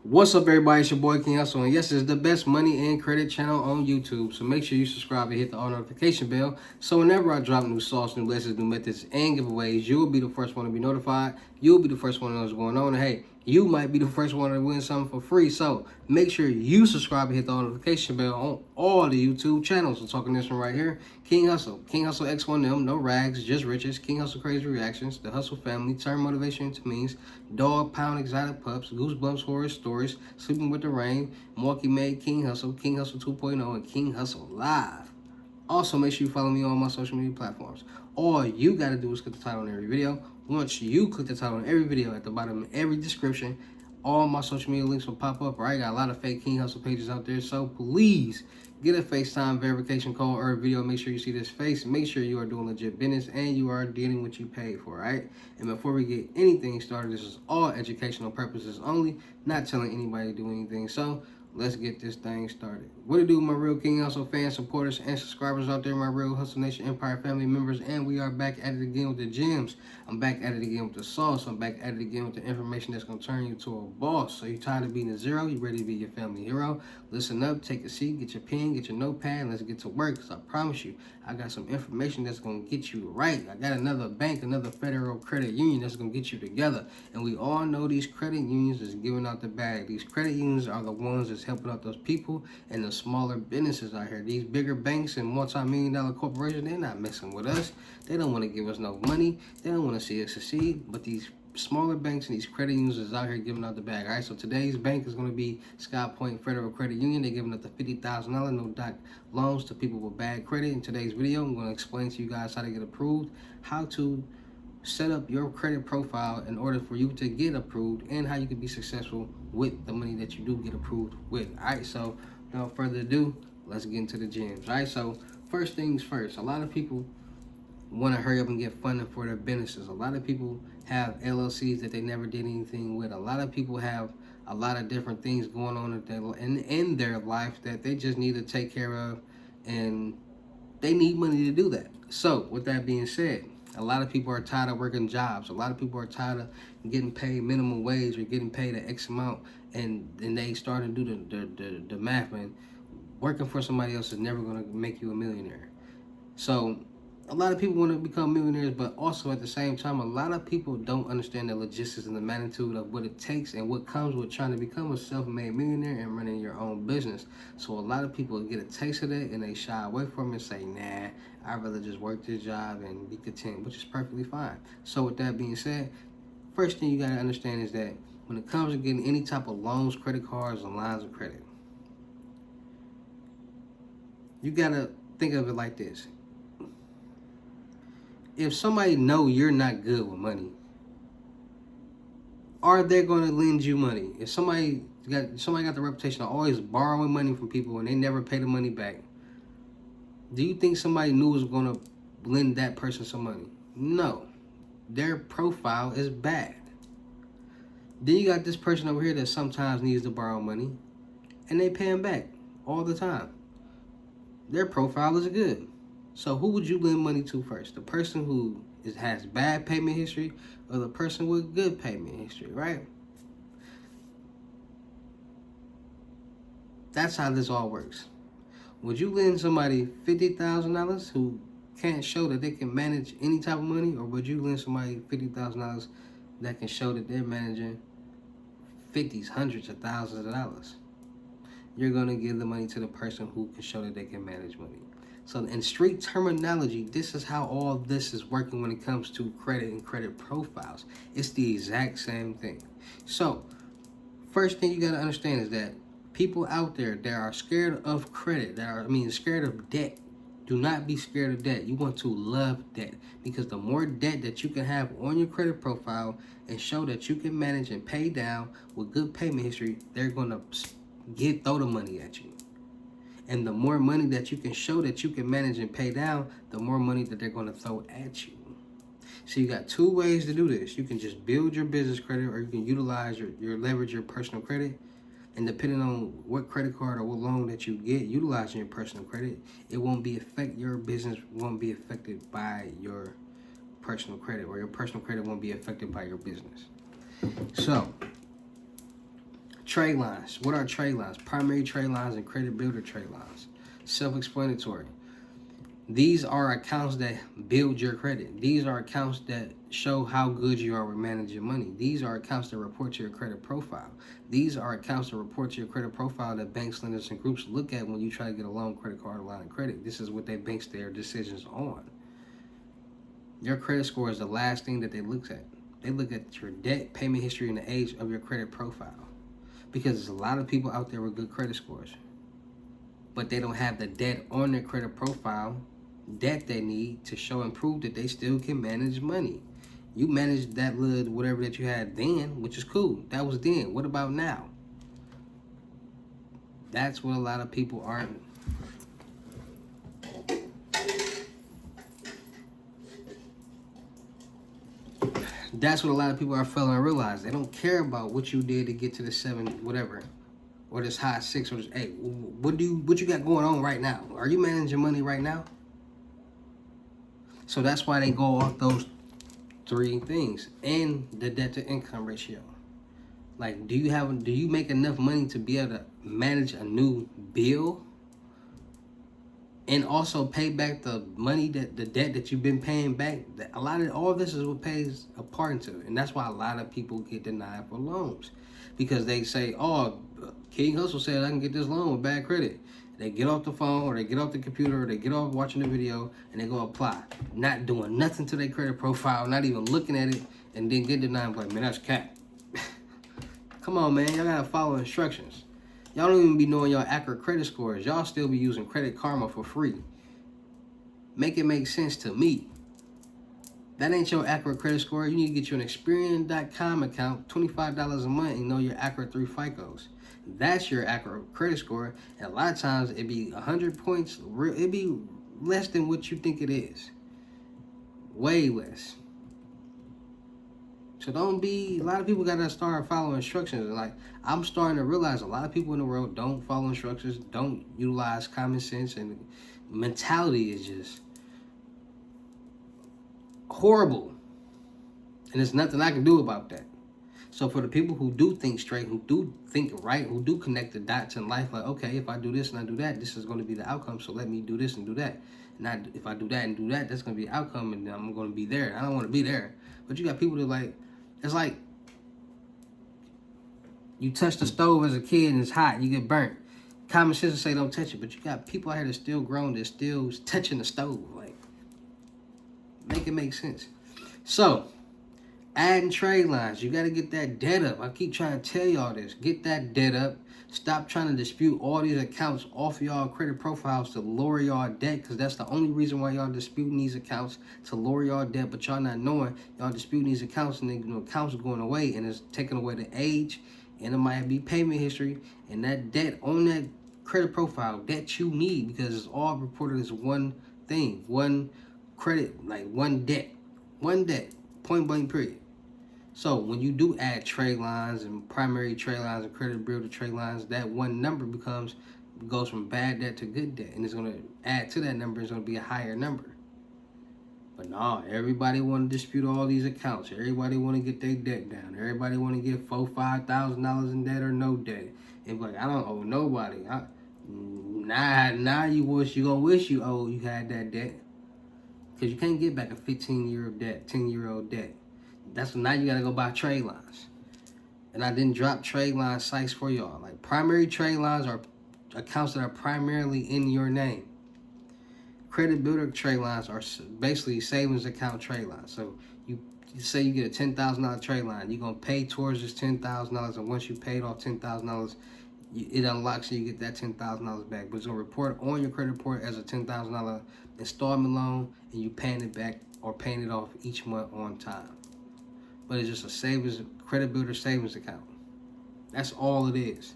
What's up, everybody? It's your boy King Hussle, and yes, it's the best money and credit channel on YouTube. So make sure you subscribe and hit the all notification bell, so whenever I drop new sauce, new lessons, new methods, and giveaways, you'll be the first one to be notified. You'll be the first one to know what's going on. And hey, you might be the first one to win something for free. So make sure you subscribe and hit the all notification bell on all the YouTube channels. I'm talking this one right here, King Hussle, King Hussle X1M, no rags, just riches, King Hussle Crazy Reactions, the Hussle Family, turn motivation into means, dog pound exotic pups, goosebumps horror stories, sleeping with the rain, Milwaukee made King Hussle 2.0, and King Hussle Live. Also, make sure you follow me on my social media platforms. All you gotta do is click the title on every video. Once you click the title on every video, at the bottom of every description, all my social media links will pop up. Right, got a lot of fake King Hussle pages out there, so please get a FaceTime verification call or a video. Make sure you see this face. Make sure you are doing legit business and you are getting what you paid for, right? And before we get anything started, this is all educational purposes only, not telling anybody to do anything. So let's get this thing started. What it do, my real King Hussle fans, supporters, and subscribers out there, my real Hussle Nation Empire family members, and we are back at it again with the gems. I'm back at it again with the sauce. I'm back at it again with the information that's going to turn you to a boss. So you tired of being a zero? You ready to be your family hero? Listen up, take a seat, get your pen, get your notepad, and let's get to work, because I promise you, I got some information that's going to get you right. I got another bank, another federal credit union that's going to get you together. And we all know these credit unions is giving out the bag. These credit unions are the ones that's helping out those people and the smaller businesses out here. These bigger banks and multi-million-dollar corporations, they're not messing with us. They don't want to give us no money. They don't want to see us succeed. But these smaller banks and these credit unions is out here giving out the bag. All right, so today's bank is going to be Sky Point Federal Credit Union. They're giving up the $50,000 no doc loans to people with bad credit. In today's video, I'm going to explain to you guys how to get approved, how to set up your credit profile in order for you to get approved, and how you can be successful with the money that you do get approved with. All right, so without further ado, let's get into the gems. All right, so first things first, a lot of people want to hurry up and get funding for their businesses. A lot of people have LLCs that they never did anything with. A lot of people have a lot of different things going on in their life that they just need to take care of, and they need money to do that. So with that being said, a lot of people are tired of working jobs. A lot of people are tired of getting paid minimum wage or getting paid an X amount, and then they start to do the math, man. Working for somebody else is never going to make you a millionaire. So a lot of people want to become millionaires, but also at the same time, a lot of people don't understand the logistics and the magnitude of what it takes and what comes with trying to become a self-made millionaire and running your own business. So a lot of people get a taste of that and they shy away from it and say, nah, I'd rather just work this job and be content, which is perfectly fine. So with that being said, first thing you got to understand is that when it comes to getting any type of loans, credit cards, and lines of credit, you got to think of it like this. If somebody know you're not good with money, are they going to lend you money? If somebody got the reputation of always borrowing money from people and they never pay the money back, do you think somebody new is going to lend that person some money? No. Their profile is bad. Then you got this person over here that sometimes needs to borrow money and they pay them back all the time. Their profile is good. So who would you lend money to first? The person who has bad payment history, or the person with good payment history, right? That's how this all works. Would you lend somebody $50,000 who can't show that they can manage any type of money, or would you lend somebody $50,000 that can show that they're managing fifties, hundreds of thousands of dollars? You're going to give the money to the person who can show that they can manage money. So in street terminology, this is how all this is working when it comes to credit and credit profiles. It's the exact same thing. So first thing you got to understand is that people out there that are scared of credit, scared of debt, do not be scared of debt. You want to love debt, because the more debt that you can have on your credit profile and show that you can manage and pay down with good payment history, they're going to throw the money at you. And the more money that you can show that you can manage and pay down, the more money that they're going to throw at you. So you got two ways to do this. You can just build your business credit, or you can utilize your leverage your personal credit. And depending on what credit card or what loan that you get, utilizing your personal credit, your business won't be affected by your personal credit, or your personal credit won't be affected by your business. So Trade lines. What are trade lines? Primary trade lines and credit builder trade lines. Self-explanatory. These are accounts that build your credit. These are accounts that show how good you are with managing money. These are accounts that report to your credit profile. These are accounts that report to your credit profile that banks, lenders, and groups look at when you try to get a loan, credit card, or line of credit. This is what they base their decisions on. Your credit score is the last thing that they look at. They look at your debt, payment history, and the age of your credit profile. Because there's a lot of people out there with good credit scores, but they don't have the debt on their credit profile that they need to show and prove that they still can manage money. You managed that little whatever that you had then, which is cool. That was then. What about now? That's what a lot of people aren't. That's what a lot of people are failing to realize. They don't care about what you did to get to the 7, whatever, or this high 6 or this 8. What you got going on right now? Are you managing money right now? So that's why they go off those 3 things and the debt to income ratio. Like, do you make enough money to be able to manage a new bill and also pay back the money the debt that you've been paying back? All of this is what plays a part into it, and that's why a lot of people get denied for loans because they say, "Oh, King Hussle said I can get this loan with bad credit." They get off the phone or they get off the computer or they get off watching the video and they go apply, not doing nothing to their credit profile, not even looking at it, and then get denied. Like, man, that's cap. Come on, man, y'all gotta follow instructions. Y'all don't even be knowing your accurate credit scores. Y'all still be using Credit Karma for free. Make it make sense to me. That ain't your accurate credit score. You need to get you an Experian.com account, $25 a month, and know your accurate 3 FICOs. That's your accurate credit score. And a lot of times it'd be 100 points. It'd be less than what you think it is. Way less. So a lot of people gotta start following instructions. Like, I'm starting to realize a lot of people in the world don't follow instructions, don't utilize common sense, and mentality is just horrible. And there's nothing I can do about that. So for the people who do think straight, who do think right, who do connect the dots in life, like, okay, if I do this and I do that, this is going to be the outcome, so let me do this and do that. And if I do that and do that, that's going to be the outcome, and I'm going to be there. I don't want to be there. But you got people that, like, it's like you touch the stove as a kid and it's hot, you get burnt. Common sense say don't touch it, but you got people out here that's still grown, that's still touching the stove. Like, make it make sense. So, adding trade lines, you got to get that debt up. I keep trying to tell y'all this. Get that debt up. Stop trying to dispute all these accounts off y'all credit profiles to lower y'all debt, because that's the only reason why y'all disputing these accounts, to lower y'all debt. But y'all not knowing y'all disputing these accounts, and the accounts are going away, and it's taking away the age, and it might be payment history, and that debt on that credit profile that you need, because it's all reported as one thing, one credit, like one debt, point blank period. So when you do add trade lines and primary trade lines and credit builder trade lines, that one number goes from bad debt to good debt, and it's going to add to that number. It's going to be a higher number. But no, everybody want to dispute all these accounts. Everybody want to get their debt down. Everybody want to get $4,000-$5,000 in debt or no debt. And like, I don't owe nobody. Now you gonna wish you had that debt, because you can't get back a 15-year debt, 10-year-old debt. That's now you gotta go buy trade lines. And I didn't drop trade line sites for y'all. Like, primary trade lines are accounts that are primarily in your name. Credit builder trade lines are basically savings account trade lines. So you say you get a $10,000 trade line, you're gonna pay towards this $10,000, and once you paid off $10,000, it unlocks and you get that $10,000 back. But it's gonna report on your credit report as a $10,000 installment loan, and you paying it back or paying it off each month on time. But it's just a credit builder savings account. That's all it is.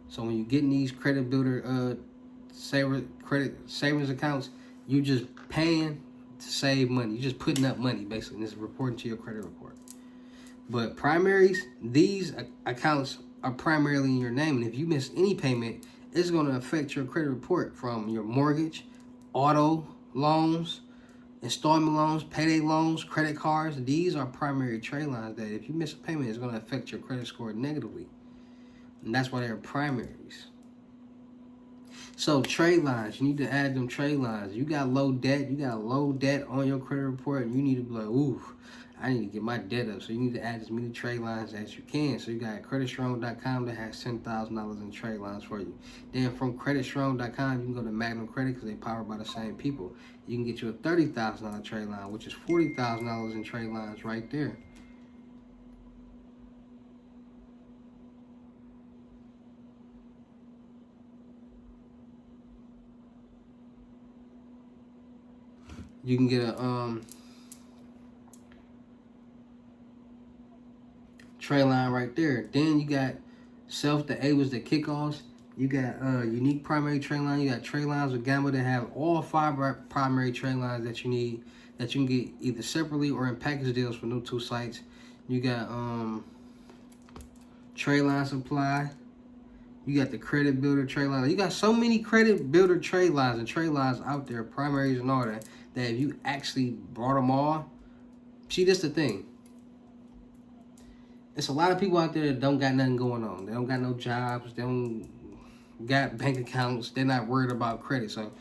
So when you're getting these credit builder credit savings accounts, you just paying to save money. You're just putting up money, basically, and it's reporting to your credit report. But primaries, these accounts are primarily in your name, and if you miss any payment, it's going to affect your credit report, from your mortgage, auto loans, installment loans, payday loans, credit cards. These are primary trade lines that if you miss a payment, it's going to affect your credit score negatively. And that's why they're primaries. So trade lines, you need to add them trade lines. You got low debt on your credit report, and you need to be like, ooh, I need to get my debt up. So you need to add as many trade lines as you can. So you got creditstrong.com that has $10,000 in trade lines for you. Then from creditstrong.com, you can go to Magnum Credit because they're powered by the same people. You can get you a $30,000 trade line, which is $40,000 in trade lines right there. You can get a trade line right there. Then you got the A was the kickoffs. You got unique primary trade line. You got trade lines with Gamma that have all 5 primary trade lines that you need, that you can get either separately or in package deals for no 2 sites. You got trade line supply. You got the credit builder trade line. You got so many credit builder trade lines and trade lines out there, primaries and all that, that if you actually brought them all, see, this the thing. It's a lot of people out there that don't got nothing going on. They don't got no jobs. They don't got bank accounts. They're not worried about credit. So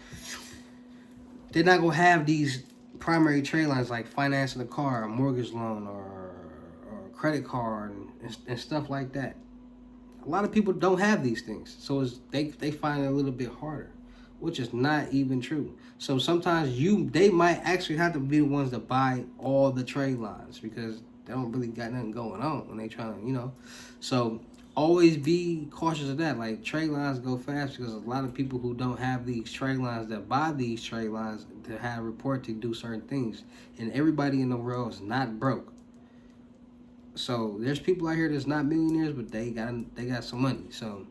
they're not going to have these primary trade lines like financing a car, a mortgage loan, or a credit card and stuff like that. A lot of people don't have these things. So they find it a little bit harder, which is not even true. So sometimes they might actually have to be the ones to buy all the trade lines because they don't really got nothing going on when they trying to, So always be cautious of that. Like, trade lines go fast because a lot of people who don't have these trade lines that buy these trade lines to have report to do certain things. And everybody in the world is not broke. So there's people out here that's not millionaires, but they got some money. So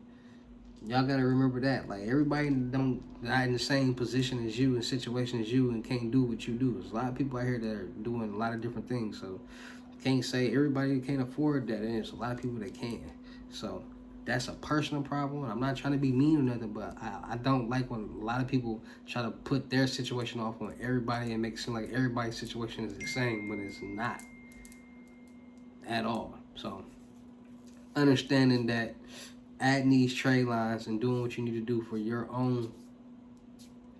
y'all gotta remember that. Like, everybody not in the same position as you and situation as you and can't do what you do. There's a lot of people out here that are doing a lot of different things. So can't say everybody can't afford that. And there's a lot of people that can. So that's a personal problem. I'm not trying to be mean or nothing, but I don't like when a lot of people try to put their situation off on everybody and make it seem like everybody's situation is the same when it's not at all. So understanding that adding these trade lines and doing what you need to do for your own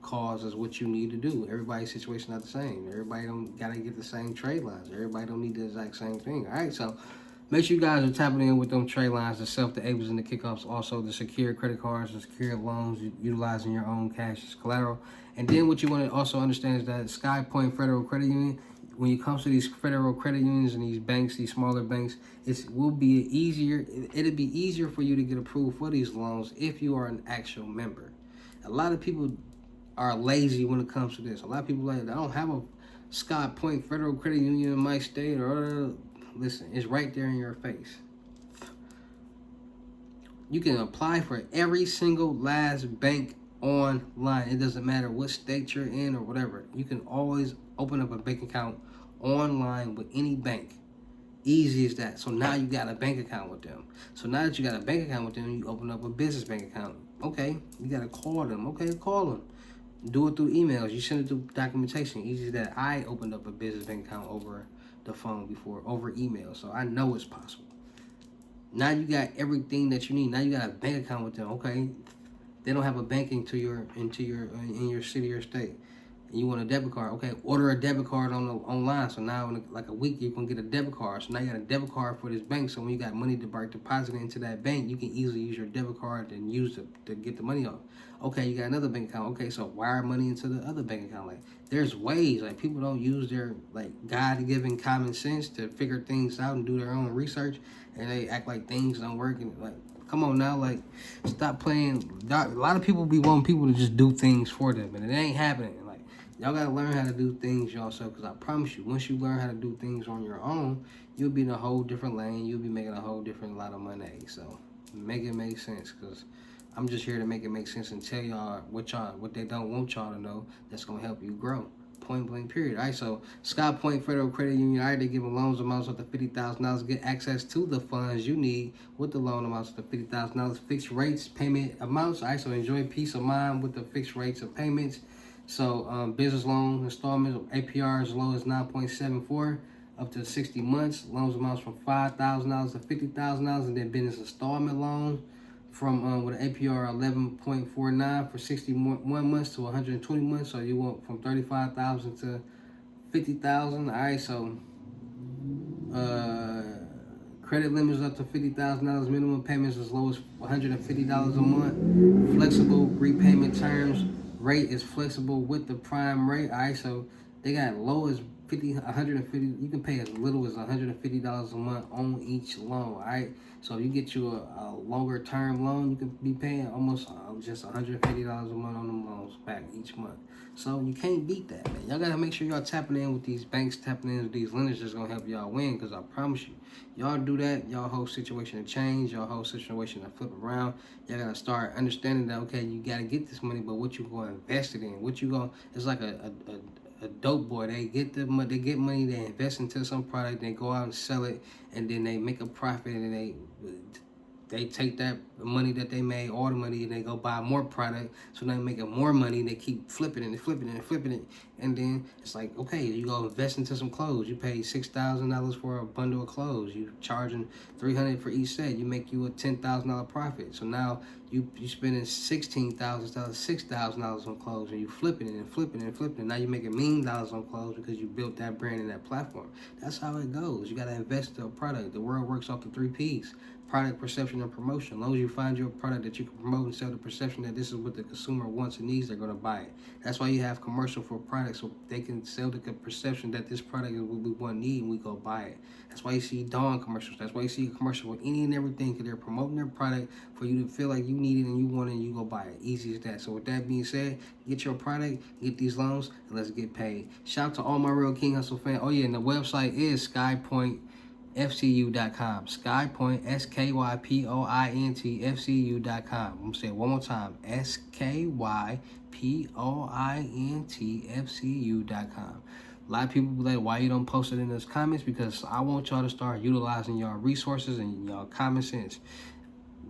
cause is what you need to do. Everybody's situation not the same. Everybody don't gotta get the same trade lines. Everybody don't need the exact same thing. All right, so make sure you guys are tapping in with them trade lines, the self-enables and the kickoffs, also the secure credit cards, the secure loans, utilizing your own cash as collateral. And then what you want to also understand is that Sky Point Federal Credit Union, when it comes to these federal credit unions and these banks, these smaller banks, it'll be easier for you to get approved for these loans if you are an actual member. A lot of people are lazy when it comes to this. A lot of people like, I don't have a Sky Point Federal Credit Union in my state, or listen, it's right there in your face. You can apply for every single last bank online. It doesn't matter what state you're in or whatever. You can always open up a bank account online with any bank. Easy as that. So now you got a bank account with them. So now that you got a bank account with them, you open up a business bank account. Okay, you got to call them. Okay, call them. Do it through emails. You send it through documentation. Easy as that. I opened up a business bank account over the phone before, over email. So I know it's possible. Now you got everything that you need. Now you got a bank account with them. Okay, they don't have a bank in your city or state. You want a debit card? Okay, order a debit card online. So now in like a week you can get a debit card. So now you got a debit card for this bank. So when you got money to deposit into that bank, you can easily use your debit card and use it to get the money off. Okay, you got another bank account. Okay, so wire money into the other bank account. Like, there's ways. Like, people don't use their God-given common sense to figure things out and do their own research, and they act like things don't work. And come on now, stop playing. A lot of people be wanting people to just do things for them, and it ain't happening. Y'all gotta learn how to do things yourself, because I promise you, once you learn how to do things on your own, you'll be in a whole different lane. You'll be making a whole different lot of money. So make it make sense, because I'm just here to make it make sense and tell y'all what they don't want y'all to know that's gonna help you grow. Point blank period. All right, so Sky Point Federal Credit Union, all right, they give loans amounts up to $50,000. Get access to the funds you need with the loan amounts up to $50,000. Fixed rates, payment amounts. All right, so enjoy peace of mind with the fixed rates of payments. So business loan installments, APR as low as 9.74 up to 60 months. Loans amounts from $5,000 to $50,000, and then business installment loan from with an APR 11.49 for 61 months to 120 months. So you want from 35,000 to 50,000. All right, so credit limits up to $50,000. Minimum payments as low as $150 a month. Flexible repayment terms. Rate is flexible with the prime rate. All right, so they got low as 150. You can pay as little as $150 a month on each loan. All right, so if you get you a longer term loan, you can be paying almost just $150 a month on them loans back each month. So you can't beat that, man. Y'all gotta make sure y'all tapping in with these banks, tapping in with these lenders that's gonna help y'all win. Cause I promise you, y'all do that, y'all whole situation will change, y'all whole situation will flip around. Y'all gotta start understanding that, okay, you gotta get this money, but what you gonna invest it in? What you gonna? It's like a dope boy. They get the money, they invest into some product, they go out and sell it, and then they make a profit, and they take that money that they made, all the money, and they go buy more product. So now they're making more money. They keep flipping it and flipping it and flipping it. And then it's like, okay, you go invest into some clothes. You pay $6,000 for a bundle of clothes. You charging $300 for each set. You make you a $10,000 profit. So now you spending $16,000, $6,000 on clothes, and you flipping it and flipping it and flipping it. Now you making $1 million on clothes because you built that brand and that platform. That's how it goes. You gotta invest in a product. The world works off the 3 Ps. Product, perception, and promotion. As long as you find your product that you can promote and sell the perception that this is what the consumer wants and needs, they're going to buy it. That's why you have commercial for products, so they can sell the perception that this product is what we want and need, and we go buy it. That's why you see Dawn commercials. That's why you see a commercial with any and everything, because they're promoting their product for you to feel like you need it and you want it and you go buy it. Easy as that. So with that being said, get your product, get these loans, and let's get paid. Shout out to all my real King Hussle fans. Oh yeah, and the website is SkyPointFCU.com. SkyPoint, SkyPointFCU.com. I'm going to say it one more time. SkyPointFCU.com. A lot of people be like, why you don't post it in those comments? Because I want y'all to start utilizing y'all resources and y'all common sense.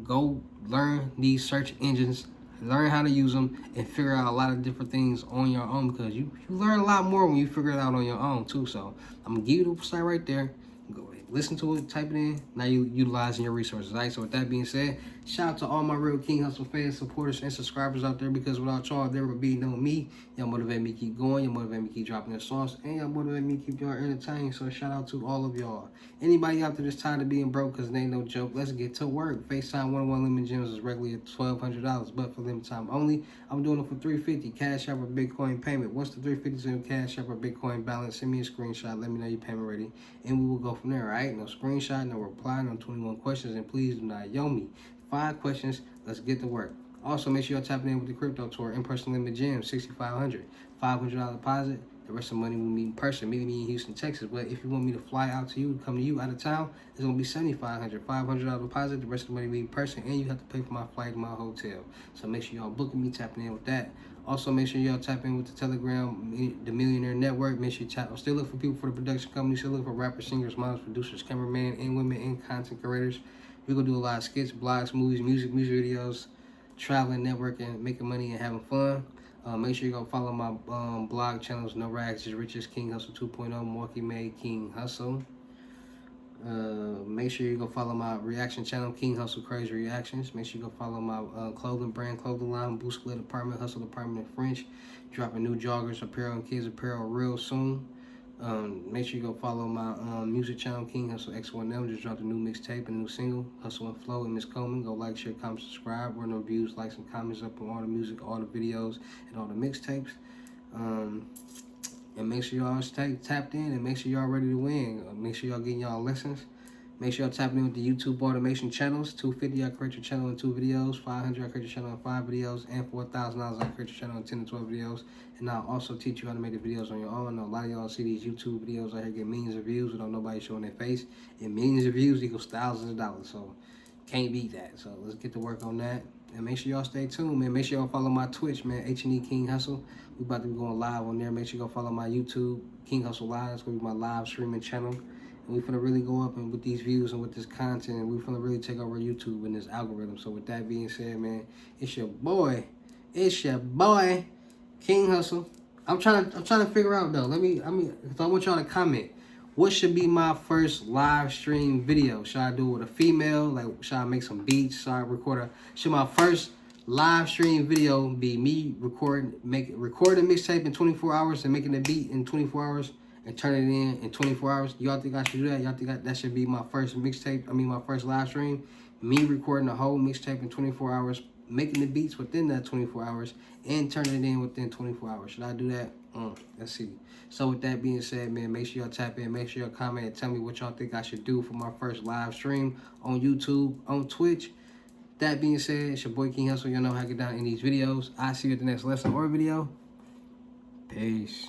Go learn these search engines, learn how to use them, and figure out a lot of different things on your own, because you learn a lot more when you figure it out on your own too. So I'm going to give you the site right there. Go ahead, listen to it, type it in. Now you utilizing your resources. All right, so with that being said, shout out to all my real King Hussle fans, supporters, and subscribers out there, because without y'all, there would be no me. Y'all motivate me to keep going. Y'all motivate me to keep dropping the sauce. And y'all motivate me to keep y'all entertained. So shout out to all of y'all. Anybody out there that's tired of being broke, because it ain't no joke, let's get to work. FaceTime 101 Lemon Gems is regularly at $1,200, but for limited time only. I'm doing it for $350. Cash App or Bitcoin payment. Once the $350 in Cash App or Bitcoin balance, send me a screenshot. Let me know your payment ready, and we will go from there. All right? No screenshot, no reply, no 21 questions, and please do not yo me. 5 questions. Let's get to work. Also, make sure y'all tapping in with the crypto tour, in-person limit gems, 6,500, $500 deposit. The rest of the money will be in person. Meet me in Houston, Texas. But if you want me to fly out to you, come to you out of town, it's gonna be $7,500, $500 deposit. The rest of the money will be in person, and you have to pay for my flight and my hotel. So make sure y'all booking me, tapping in with that. Also, make sure y'all tap in with the Telegram, the Millionaire Network. Make sure you tap. I'm still looking for people for the production company. Still looking for rappers, singers, models, producers, cameramen, and women, and content creators. We're gonna do a lot of skits, blogs, movies, music videos, traveling, networking, making money, and having fun. Make sure you go follow my blog channels. No Rags, Just Riches, King Hussle 2.0, Milwaukee Made, King Hussle. Make sure you go follow my reaction channel, King Hussle Crazy Reactions. Make sure you go follow my clothing line, Boost Split Department, Hustle Department in French. Dropping new joggers, apparel, and kids apparel real soon. Make sure you go follow my music channel, King Hussle X1M. Just dropped a new mixtape and a new single, Hustle and Flow, and Miss Coleman. Go like, share, comment, subscribe. Run the reviews, likes, and comments up on all the music, all the videos, and all the mixtapes. And make sure y'all stay tapped in, and make sure y'all ready to win. Make sure y'all getting y'all lessons. Make sure y'all tapping in with the YouTube automation channels. $250, I create your channel in 2 videos. $500, I create your channel in 5 videos. And $4,000, I create your channel in 10 to 12 videos. And I'll also teach you how to make the videos on your own. A lot of y'all see these YouTube videos out here get millions of views without nobody showing their face. And millions of views equals thousands of dollars. So can't beat that. So let's get to work on that. And make sure y'all stay tuned, man. Make sure y'all follow my Twitch, man. H&E King Hussle. We about to be going live on there. Make sure you go follow my YouTube, King Hussle Live. It's going to be my live streaming channel. And we finna really go up and with these views and with this content. And we finna really take over YouTube and this algorithm. So with that being said, man, it's your boy. It's your boy, King Hussle. I'm trying to figure out though. Cause I want y'all to comment. What should be my first live stream video? Should I do it with a female? Like, should I make some beats? Should I record a... Should my first live stream video be me recording a mixtape in 24 hours and making a beat in 24 hours and turning it in 24 hours? Y'all think I should do that? Y'all think that should be my first mixtape? I mean, my first live stream? Me recording a whole mixtape in 24 hours, making the beats within that 24 hours, and turning it in within 24 hours. Should I do that? Let's see. So with that being said, man, make sure y'all tap in, make sure y'all comment and tell me what y'all think I should do for my first live stream on YouTube, on Twitch. That being said, it's your boy King Hussle. Y'all know how to get down in these videos. I'll see you at the next lesson or video. Peace.